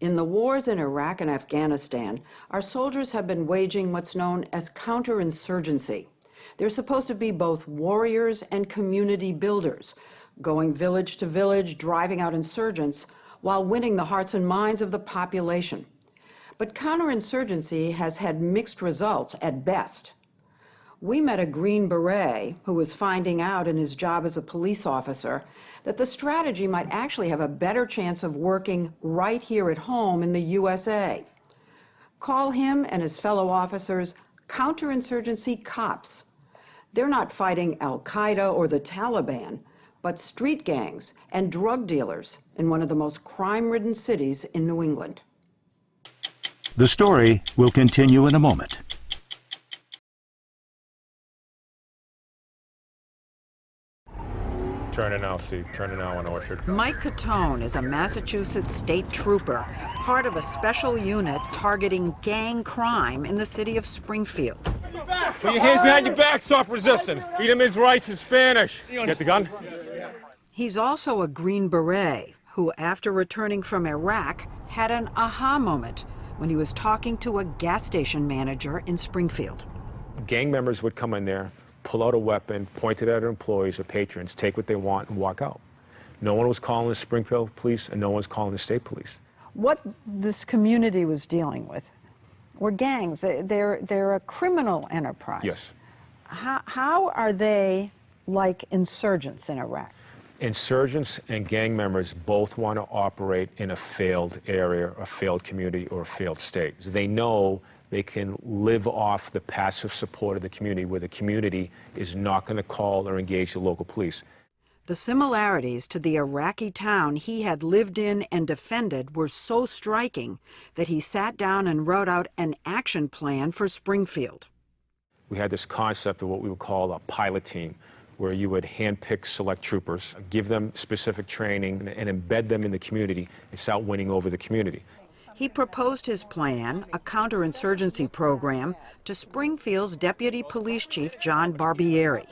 In the wars in Iraq and Afghanistan, our soldiers have been waging what's known as counterinsurgency. They're supposed to be both warriors and community builders, going village to village, driving out insurgents, while winning the hearts and minds of the population. But counterinsurgency has had mixed results at best. We met a Green Beret who was finding out in his job as a police officer that the strategy might actually have a better chance of working right here at home in the USA. Call him and his fellow officers counterinsurgency cops. They're not fighting Al-Qaeda or the Taliban, but street gangs and drug dealers in one of the most crime-ridden cities in New England. The story will continue in a moment. Turn it now, Steve. Turn it now on Orchard. Mike Catone is a Massachusetts state trooper, part of a special unit targeting gang crime in the city of Springfield. Put your hands behind your back, stop resisting. Freedom is rights in Spanish. Get the gun. He's also a Green Beret who, after returning from Iraq, had an aha moment when he was talking to a gas station manager in Springfield. Gang members would come in there, pull out a weapon, point it at employees or patrons, take what they want, and walk out. No one was calling the Springfield police, and no one was calling the state police. What this community was dealing with were gangs. They're a criminal enterprise. Yes. How are they like insurgents in Iraq? Insurgents and gang members both want to operate in a failed area, a failed community, or a failed state. They know they can live off the passive support of the community, where the community is not going to call or engage the local police. The similarities to the Iraqi town he had lived in and defended were so striking that he sat down and wrote out an action plan for Springfield. We had this concept of what we would call a pilot team, where you would handpick select troopers, give them specific training, and embed them in the community and start winning over the community. He proposed his plan, a counterinsurgency program, to Springfield's Deputy Police Chief John Barbieri.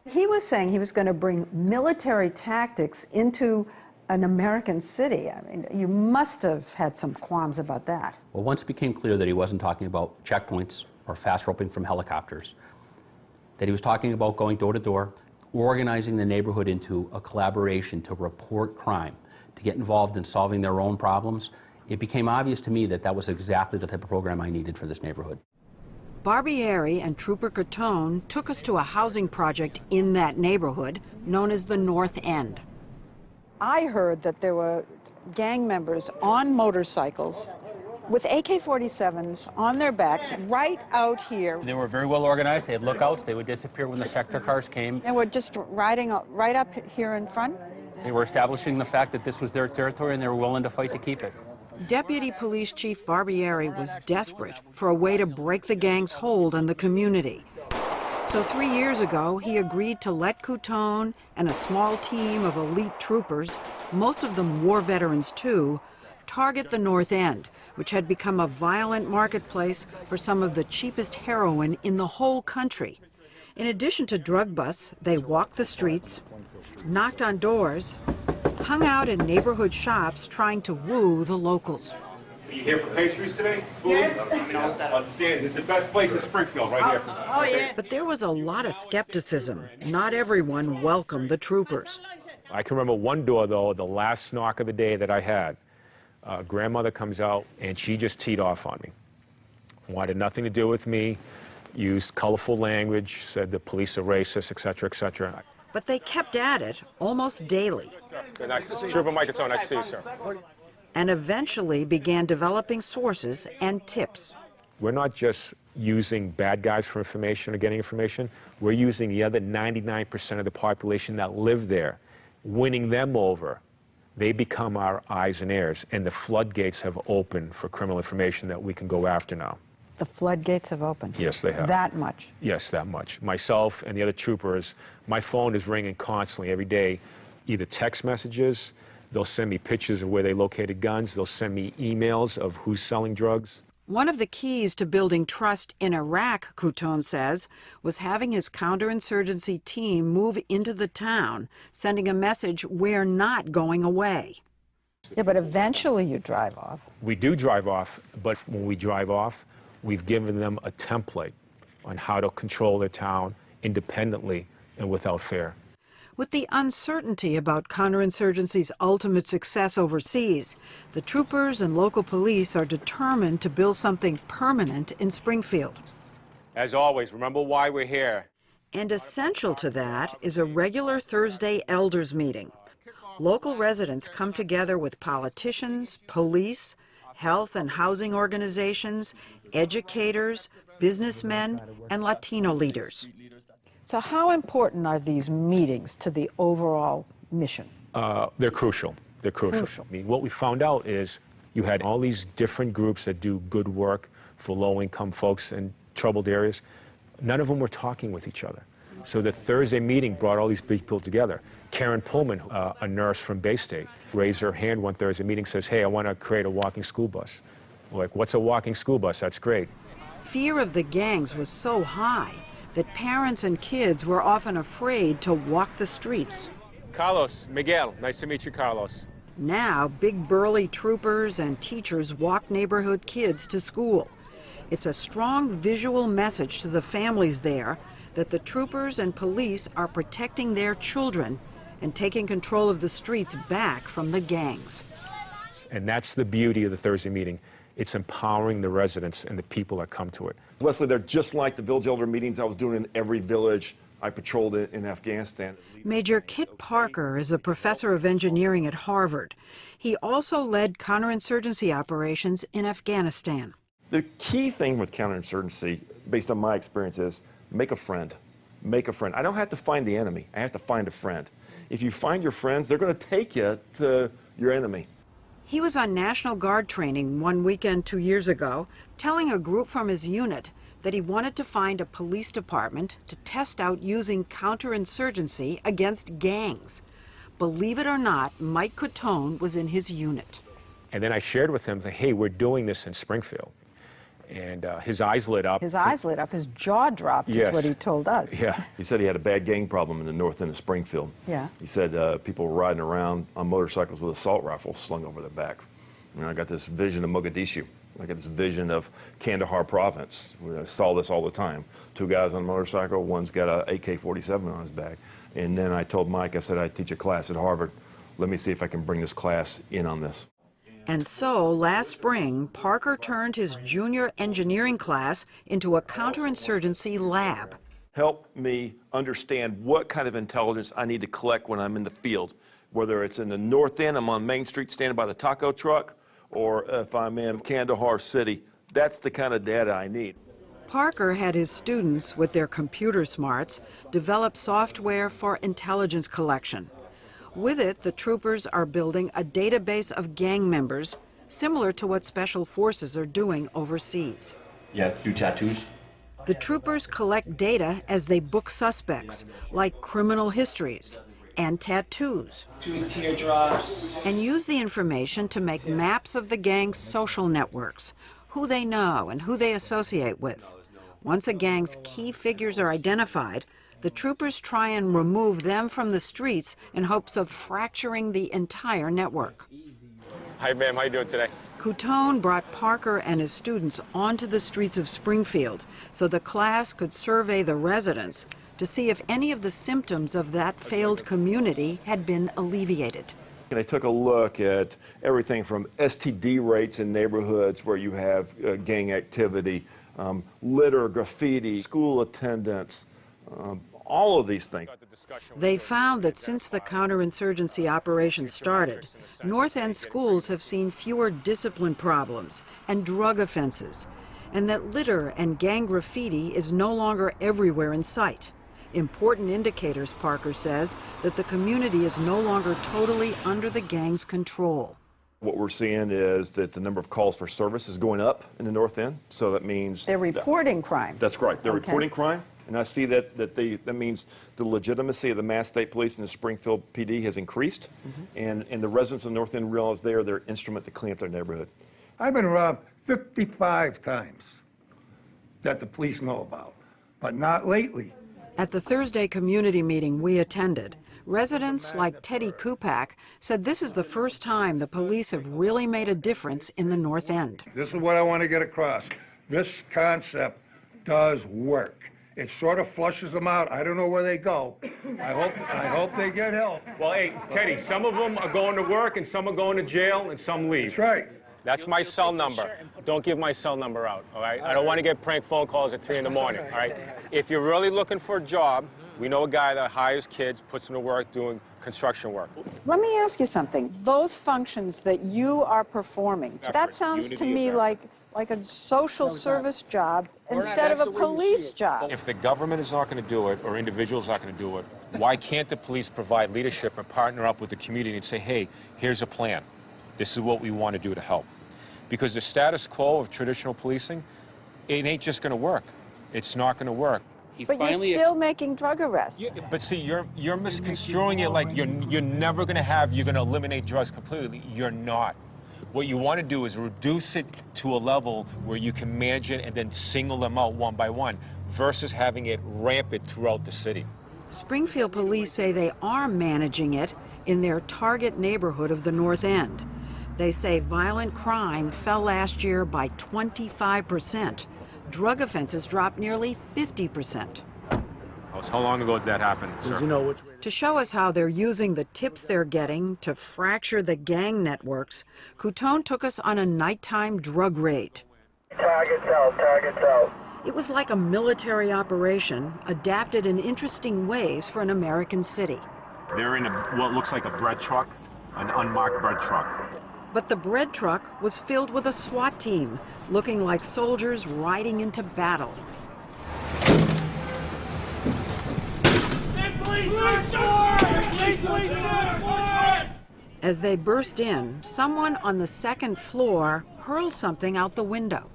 He was saying he was going to bring military tactics into an American city. I mean, you must have had some qualms about that. Well, once it became clear that he wasn't talking about checkpoints or fast roping from helicopters, that he was talking about going door to door, organizing the neighborhood into a collaboration to report crime, to get involved in solving their own problems, it became obvious to me that that was exactly the type of program I needed for this neighborhood. Barbieri and Trooper Catone took us to a housing project in that neighborhood known as the North End. I heard that there were gang members on motorcycles with AK-47s on their backs right out here. They were very well organized. They had lookouts. They would disappear when the sector cars came. And we're just riding right up here in front? They were establishing the fact that this was their territory and they were willing to fight to keep it. Deputy Police Chief Barbieri was desperate for a way to break the gang's hold on the community. So 3 years ago, he agreed to let Catone and a small team of elite troopers, most of them war veterans too, target the North End, which had become a violent marketplace for some of the cheapest heroin in the whole country. In addition to drug busts, they walked the streets, knocked on doors, hung out in neighborhood shops trying to woo the locals. Are you here for pastries today? Yes. Outstanding. This is the best place in Springfield, right here. Oh, yeah. But there was a lot of skepticism. Not everyone welcomed the troopers. I can remember one door, though, the last knock of the day that I had. Grandmother comes out, and she just teed off on me. Wanted nothing to do with me, used colorful language, said the police are racist, etc., etc. But they kept at it almost daily. Nice. Trooper Mike Catone, nice to see you, sir. And eventually began developing sources and tips. We're not just using bad guys for information or getting information. We're using the other 99% of the population that live there, winning them over. They become our eyes and ears, and the floodgates have opened for criminal information that we can go after now. The floodgates have opened? Yes, they have. That much? Yes, that much. Myself and the other troopers, my phone is ringing constantly every day, either text messages, they'll send me pictures of where they located guns, they'll send me emails of who's selling drugs. One of the keys to building trust in Iraq, Catone says, was having his counterinsurgency team move into the town, sending a message, we're not going away. Yeah, but eventually you drive off. We do drive off, but when we drive off, we've given them a template on how to control their town independently and without fear. With the uncertainty about counterinsurgency's ultimate success overseas, the troopers and local police are determined to build something permanent in Springfield. As always, remember why we're here. And essential to that is a regular Thursday elders meeting. Local residents come together with politicians, police, health and housing organizations, educators, businessmen, and Latino leaders. So how important are these meetings to the overall mission? They're crucial. They're crucial. I mean, what we found out is you had all these different groups that do good work for low-income folks in troubled areas. None of them were talking with each other. So the Thursday meeting brought all these people together. Karen Pullman, a nurse from Bay State, raised her hand one Thursday meeting, says, hey, I want to create a walking school bus. We're like, what's a walking school bus? That's great. Fear of the gangs was so high that parents and kids were often afraid to walk the streets. Carlos, Miguel, nice to meet you, Carlos. Now, big burly troopers and teachers walk neighborhood kids to school. It's a strong visual message to the families there that the troopers and police are protecting their children and taking control of the streets back from the gangs. And that's the beauty of the Thursday meeting. It's empowering the residents and the people that come to it. Leslie, they're just like the village elder meetings I was doing in every village I patrolled in Afghanistan. Major Kit Parker is a professor of engineering at Harvard. He also led counterinsurgency operations in Afghanistan. The key thing with counterinsurgency, based on my experience, is make a friend. Make a friend. I don't have to find the enemy. I have to find a friend. If you find your friends, they're going to take you to your enemy. He was on National Guard training one weekend 2 years ago, telling a group from his unit that he wanted to find a police department to test out using counterinsurgency against gangs. Believe it or not, Mike Cotone was in his unit. And then I shared with him that, hey, we're doing this in Springfield. And his eyes lit up. His eyes lit up, his jaw dropped, Yes. is what he told us. Yeah. He said he had a bad gang problem in the north end of Springfield. Yeah. He said people were riding around on motorcycles with assault rifles slung over their back. And I got this vision of Mogadishu. I got this vision of Kandahar province. I saw this all the time. Two guys on a motorcycle, one's got an AK-47 on his back. And then I told Mike, I said, I teach a class at Harvard. Let me see if I can bring this class in on this. And so, last spring, Parker turned his junior engineering class into a counterinsurgency lab. Help me understand what kind of intelligence I need to collect when I'm in the field, whether it's in the north end, I'm on Main Street standing by the taco truck, or if I'm in Kandahar City. That's the kind of data I need. Parker had his students, with their computer smarts, develop software for intelligence collection. With it, the troopers are building a database of gang members, similar to what special forces are doing overseas. You have to do tattoos? The troopers collect data as they book suspects, like criminal histories and tattoos, 2 teardrops. and use the information to make maps of the gang's social networks, who they know and who they associate with. Once a gang's key figures are identified, the troopers try and remove them from the streets in hopes of fracturing the entire network. Hi, ma'am. How you doing today? Cotone brought Parker and his students onto the streets of Springfield so the class could survey the residents to see if any of the symptoms of that failed community had been alleviated. And I took a look at everything from STD rates in neighborhoods where you have gang activity, litter, graffiti, school attendance, all of these things. They found that since the counterinsurgency operation started, North End schools have seen fewer discipline problems and drug offenses, and that litter and gang graffiti is no longer everywhere in sight. Important indicators, Parker says, that the community is no longer totally under the gang's control. What we're seeing is that the number of calls for service is going up in the North End, so that means... They're reporting crime. That's right. They're Okay. reporting crime, and I see that means the legitimacy of the Mass State Police and the Springfield PD has increased, and the residents of North End realize they are their instrument to clean up their neighborhood. I've been robbed 55 times that the police know about, but not lately. At the Thursday community meeting we attended, Residents like Teddy Kupak said this is the first time the police have really made a difference in the North End. This is what I want to get across. This concept does work. It sort of flushes them out. I don't know where they go. I hope they get help. Well, hey, Teddy, some of them are going to work and some are going to jail and some leave. That's right. That's my cell number. Don't give my cell number out, all right? I don't want to get prank phone calls at 3 in the morning, all right? If you're really looking for a job, we know a guy that hires kids, puts them to work doing construction work. Let me ask you something. Those functions that you are performing, that sounds to me like a social service job instead of a police job. If the government is not going to do it or individuals are not going to do it, why can't the police provide leadership and partner up with the community and say, hey, here's a plan. This is what we want to do to help. Because the status quo of traditional policing, it ain't just going to work. It's not going to work. But you're still making drug arrests. Yeah, but see, you're misconstruing it like you're never going to eliminate drugs completely. You're not. What you want to do is reduce it to a level where you can manage it and then single them out one by one versus having it rampant throughout the city. Springfield police say they are managing it in their target neighborhood of the North End. They say violent crime fell last year by 25%. Drug offenses dropped nearly 50%. How long ago did that happen, sir? To show us how they're using the tips they're getting to fracture the gang networks, Coutone took us on a nighttime drug raid. Targets out. It was like a military operation, adapted in interesting ways for an American city. They're in what looks like a bread truck, an unmarked bread truck. But the bread truck was filled with a SWAT team, looking like soldiers riding into battle. As they burst in, someone on the second floor hurls something out the window.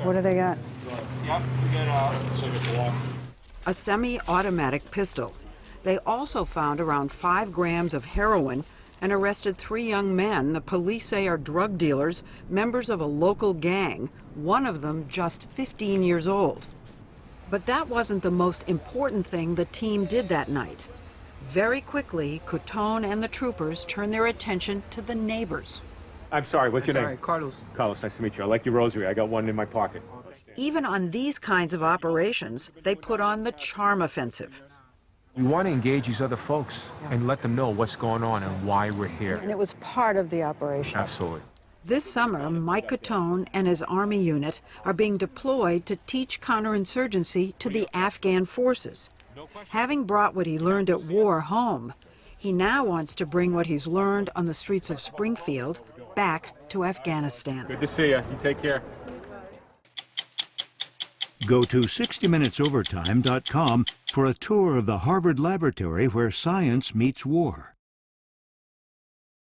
What do they got? A semi-automatic pistol. They also found around 5 grams of heroin and arrested 3 young men the police say are drug dealers, members of a local gang, one of them just 15 years old. But that wasn't the most important thing the team did that night. Very quickly, Coutone and the troopers turned their attention to the neighbors. I'm sorry, what's your name? Sorry, Carlos. Carlos, nice to meet you. I like your rosary. I got one in my pocket. Even on these kinds of operations, they put on the charm offensive. You want to engage these other folks and let them know what's going on and why we're here. And it was part of the operation. Absolutely. This summer, Mike Coutone and his Army unit are being deployed to teach counterinsurgency to the Afghan forces. Having brought what he learned at war home, he now wants to bring what he's learned on the streets of Springfield back to Afghanistan. Good to see you. You take care. Go to 60minutesovertime.com for a tour of the Harvard laboratory where science meets war.